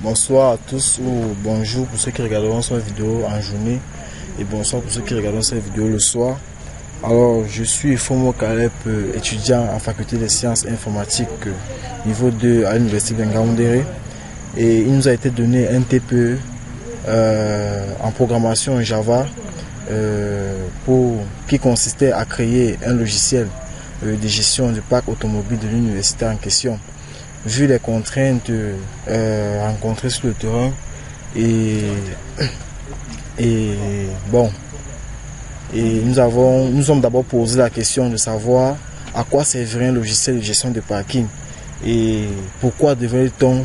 Bonsoir à tous ou bonjour pour ceux qui regarderont cette vidéo en journée et bonsoir pour ceux qui regarderont cette vidéo le soir. Alors, je suis Fomo Caleb, étudiant en faculté des sciences informatiques niveau 2 à l'université de Ngaoundéré, et il nous a été donné un TPE en programmation Java qui consistait à créer un logiciel de gestion du parc automobile de l'université en question. Vu les contraintes rencontrées sur le terrain nous sommes d'abord posé la question de savoir à quoi servirait un logiciel de gestion de parking et pourquoi devrait-on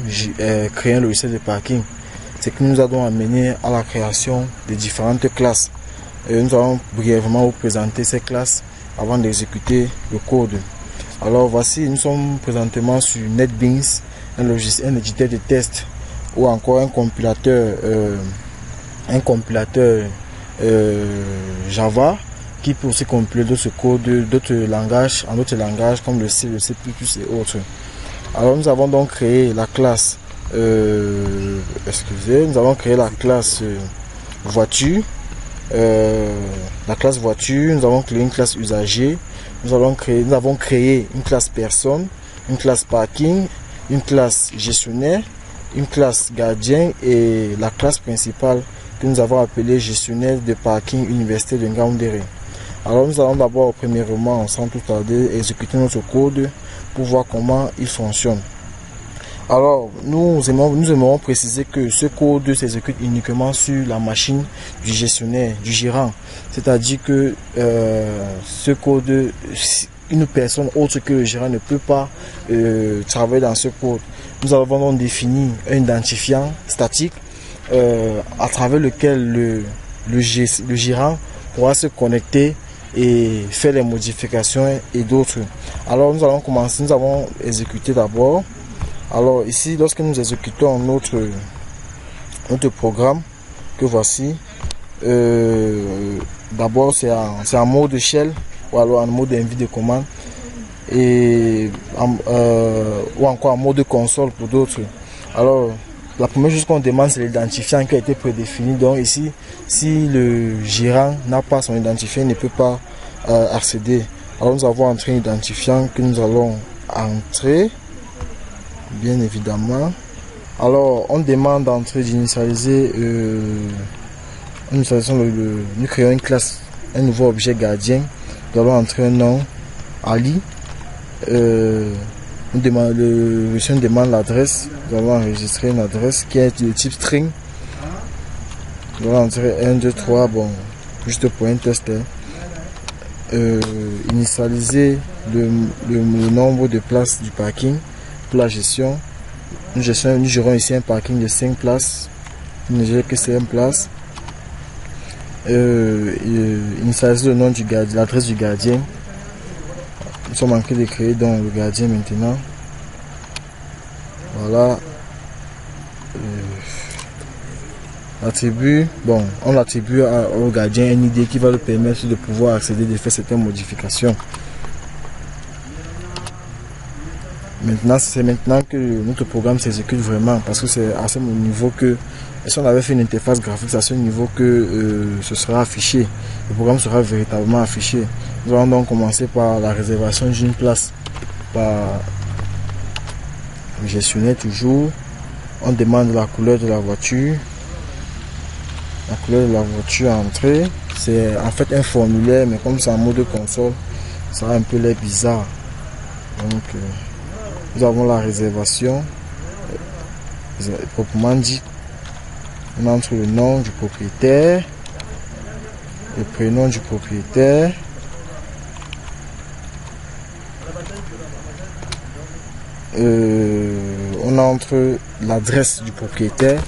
créer un logiciel de parking. C'est que nous allons amener à la création de différentes classes. Nous allons brièvement vous présenter ces classes avant d'exécuter le code. Alors voici, nous sommes présentement sur NetBeans, un logiciel, un éditeur de test ou encore un compilateur Java qui peut aussi compiler d'autres codes, d'autres langages comme le C, le C++ et autres. Alors nous avons donc créé la classe nous avons créé la classe voiture. Nous avons créé une classe usager, nous avons créé une classe personne, une classe parking, une classe gestionnaire, une classe gardien et la classe principale que nous avons appelée gestionnaire de parking université de Ngaoundéré. Alors nous allons d'abord premièrement, sans tout tarder, exécuter notre code pour voir comment il fonctionne. Alors, nous aimerons préciser que ce code s'exécute uniquement sur la machine du gestionnaire, du gérant. C'est-à-dire que ce code, une personne autre que le gérant ne peut pas travailler dans ce code. Nous avons donc défini un identifiant statique à travers lequel le gérant pourra se connecter et faire les modifications et d'autres. Alors, nous allons commencer, nous avons exécuté d'abord. Alors ici, lorsque nous exécutons notre programme que voici, d'abord c'est en mode shell ou alors en mode envie de commande ou encore en mode console pour d'autres. Alors la première chose qu'on demande, c'est l'identifiant qui a été prédéfini. Donc ici, si le gérant n'a pas son identifiant, il ne peut pas accéder. Alors nous avons entré un identifiant que nous allons entrer. Bien évidemment. Alors on demande d'entrer, d'initialiser nous créons une classe, un nouveau objet gardien. Nous allons entrer un nom, Ali. Le chien demande l'adresse. Nous allons enregistrer une adresse qui est de type string. Nous allons entrer 1, 2, 3, bon, juste pour un test. Initialiser le nombre de places du parking. La gestion, nous gérons ici un parking de 5 places, nous ne gérons que 5 places. Initialiser le nom du gardien, l'adresse du gardien. Nous sommes en train de créer donc le gardien maintenant. Voilà. L'attribut, bon, on attribue au gardien une idée qui va lui permettre de pouvoir accéder, de faire certaines modifications. Maintenant, c'est maintenant que notre programme s'exécute vraiment, parce que c'est à ce niveau que, si on avait fait une interface graphique, c'est à ce niveau que ce sera affiché. Le programme sera véritablement affiché. Nous allons donc commencer par la réservation d'une place par le gestionnaire toujours. On demande la couleur de la voiture. La couleur de la voiture à entrer. C'est en fait un formulaire, mais comme c'est en mode console, ça a un peu l'air bizarre. Donc, nous avons la réservation, proprement dit. On entre le nom du propriétaire, le prénom du propriétaire, on entre l'adresse du propriétaire,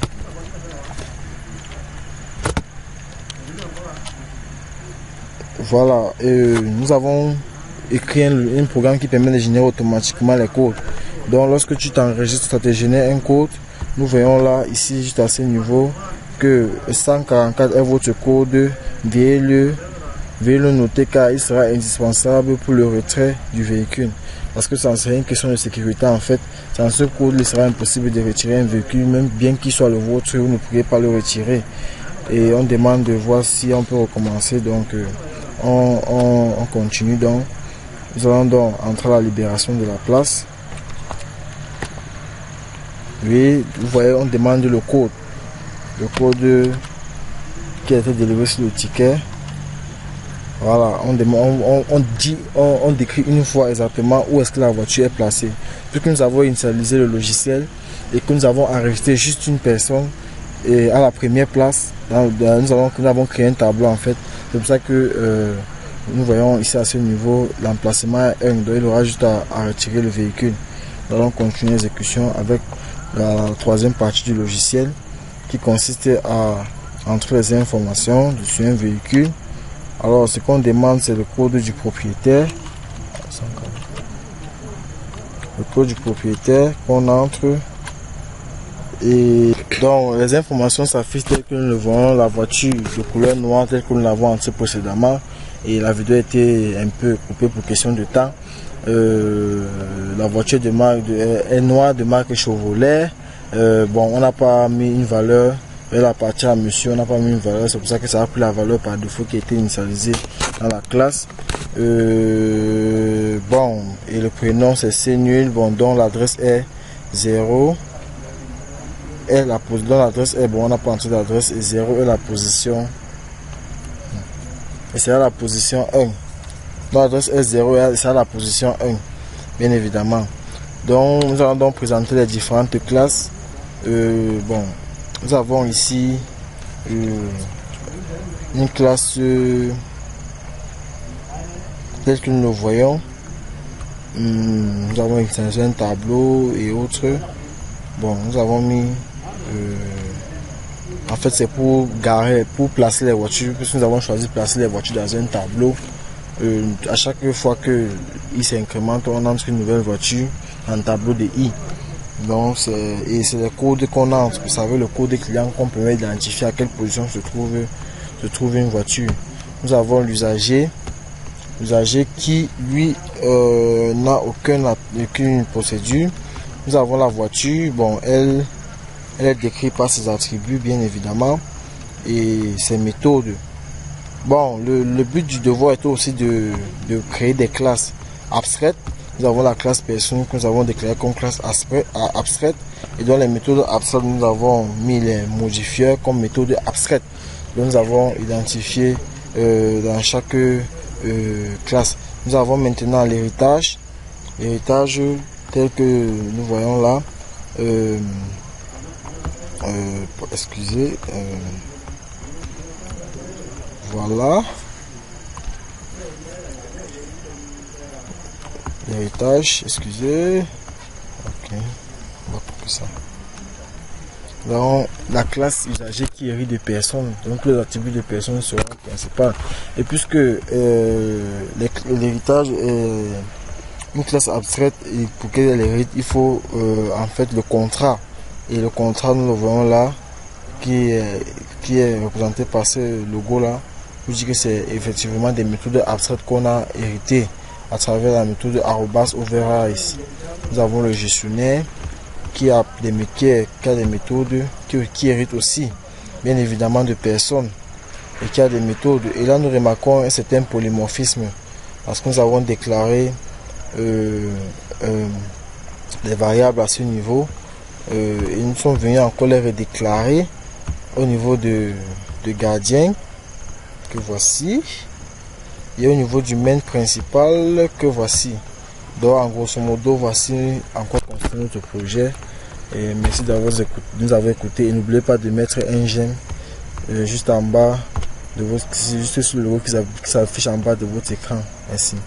voilà. Nous avons écrit un programme qui permet de générer automatiquement les codes. Donc lorsque tu t'enregistres, ça te génère un code. Nous voyons là, ici, juste à ce niveau, que 144 est votre code. Veuillez le noter car il sera indispensable pour le retrait du véhicule. Parce que ça serait une question de sécurité en fait. Sans ce code, il sera impossible de retirer un véhicule, même bien qu'il soit le vôtre, vous ne pourrez pas le retirer. Et on demande de voir si on peut recommencer. Donc on continue. Donc nous allons donc entrer à la libération de la place. Oui, vous voyez, on demande le code. Le code qui a été délivré sur le ticket. Voilà, on décrit une fois exactement où est-ce que la voiture est placée. Puisque nous avons initialisé le logiciel et que nous avons enregistré juste une personne et à la première place, nous avons créé un tableau en fait. C'est pour ça que nous voyons ici à ce niveau, l'emplacement est 1, donc il aura juste à retirer le véhicule. Nous allons continuer l'exécution avec la troisième partie du logiciel qui consiste à entrer les informations sur un véhicule. Alors ce qu'on demande, c'est le code du propriétaire. Le code du propriétaire qu'on entre. Et donc les informations s'affichent telles que nous le voyons, la voiture de couleur noire telle que nous l'avons entrée précédemment. Et la vidéo était un peu coupée pour question de temps. La voiture de marque est noire de marque Chevrolet. Bon, on n'a pas mis une valeur. Elle appartient à monsieur, on n'a pas mis une valeur, c'est pour ça que ça a pris la valeur par défaut qui a été initialisée dans la classe. Bon, et le prénom c'est C-Nul, bon, dont l'adresse est 0. Et dont l'adresse est, bon, on n'a pas entré d'adresse, et 0 est la position. Et c'est à la position 1. Dont l'adresse est 0 et c'est à la position 1, bien évidemment. Donc, nous allons donc présenter les différentes classes. Bon. Nous avons ici une classe telle que nous le voyons. Nous avons utilisé un tableau et autres. Bon, nous avons mis en fait c'est pour garer, pour placer les voitures, puisque nous avons choisi de placer les voitures dans un tableau. À chaque fois que il s'incrémente, on entre une nouvelle voiture dans le tableau de I. Donc c'est le code qu'on entre, vous savez, le code des clients qu'on peut identifier à quelle position se trouve une voiture. Nous avons l'usager qui lui n'a aucune procédure. Nous avons la voiture, bon, elle est décrite par ses attributs bien évidemment et ses méthodes. Bon, le but du devoir est aussi de créer des classes abstraites. Nous avons la classe personne que nous avons déclarée comme classe abstraite et dans les méthodes abstraites nous avons mis les modifieurs comme méthode abstraite. Donc nous avons identifié dans chaque classe. Nous avons maintenant l'héritage tel que nous voyons là. Excusez, voilà. L'héritage, excusez. Ok, on va couper ça. Donc, la classe usager qui hérite de personnes, donc les attributs de personnes seront principaux. Et puisque l'héritage est une classe abstraite et pour qu'elle hérite, il faut en fait le contrat. Et le contrat, nous le voyons là, qui est représenté par ce logo là. Vous dites que c'est effectivement des méthodes abstraites qu'on a héritées à travers la méthode arrobas. On verra ici. Nous avons le gestionnaire qui a des méthodes qui héritent aussi bien évidemment de personnes et qui a des méthodes. Et là nous remarquons un certain polymorphisme parce que nous avons déclaré les variables à ce niveau et nous sommes venus encore les redéclarer au niveau de gardien que voici et au niveau du main principal que voici. Donc en grosso modo voici encore construit notre projet. Et merci d'avoir nous avoir écouté et n'oubliez pas de mettre un j'aime juste en bas de votre, juste sur le logo qui s'affiche en bas de votre écran. Merci.